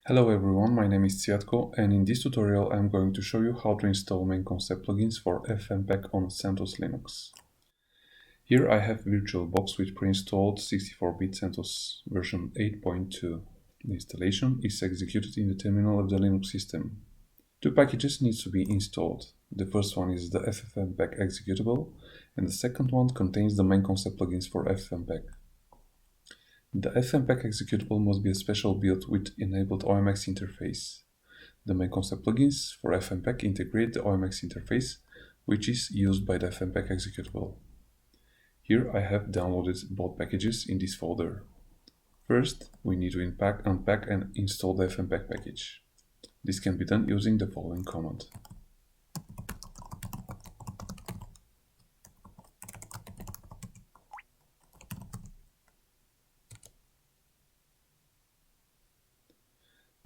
Hello everyone, my name is Cviatko, and in this tutorial I'm going to show you how to install MainConcept plugins for FFmpeg on CentOS Linux. Here I have VirtualBox with pre-installed 64-bit CentOS version 8.2. The installation is executed in the terminal of the Linux system. Two packages need to be installed. The first one is the FFmpeg executable, and the second one contains the MainConcept plugins for FFmpeg. The FFmpeg executable must be a special build with enabled OMX interface. The MainConcept plugins for FFmpeg integrate the OMX interface, which is used by the FFmpeg executable. Here I have downloaded both packages in this folder. First, we need to unpack and install the FFmpeg package. This can be done using the following command.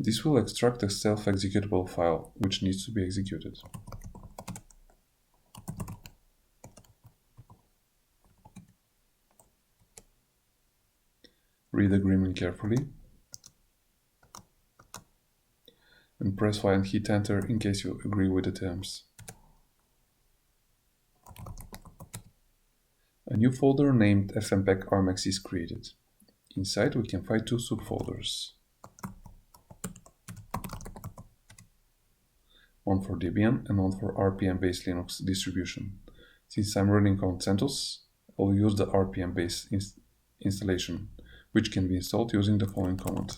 This will extract a self-executable file, which needs to be executed. Read the agreement carefully, and press Y and hit enter in case you agree with the terms. A new folder named FFmpeg OMX is created. Inside we can find two subfolders. One for Debian and one for RPM-based Linux distribution. Since I'm running on CentOS, I'll use the RPM-based installation, which can be installed using the following command.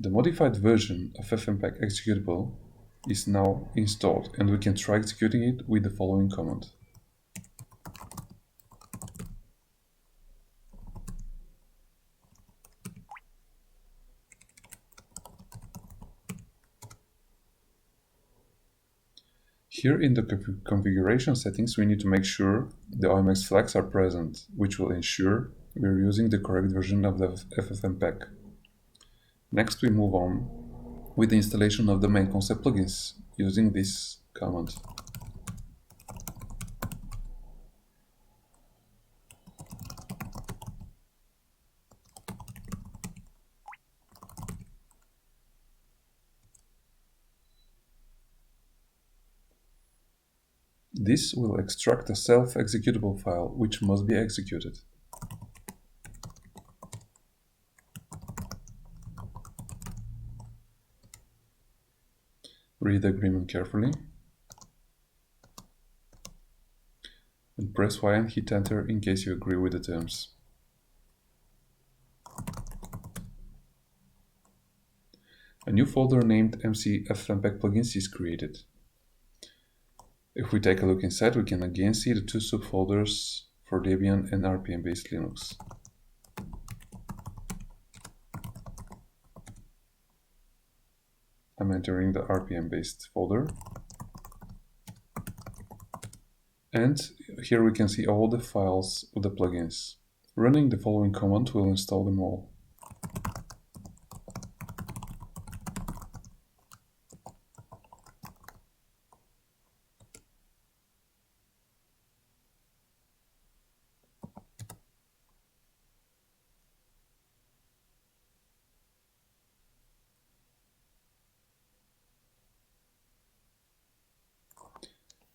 The modified version of FFmpeg executable is now installed, and we can try executing it with the following command. Here in the configuration settings, we need to make sure the OMX flags are present, which will ensure we're using the correct version of the FFmpeg. Next, we move on with the installation of the MainConcept plugins using this command. This will extract a self-executable file which must be executed. Read the agreement carefully, and press Y and hit enter in case you agree with the terms. A new folder named MC FFmpeg plugins is created. If we take a look inside, we can again see the two subfolders for Debian and RPM-based Linux. I'm entering the RPM-based folder, and here we can see all the files of the plugins. Running the following command will install them all.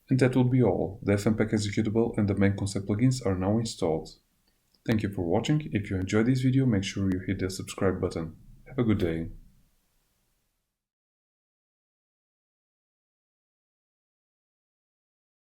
And that will be all. The FFmpeg executable and the MainConcept plugins are now installed. Thank you for watching. If you enjoyed this video, make sure you hit the subscribe button. Have a good day.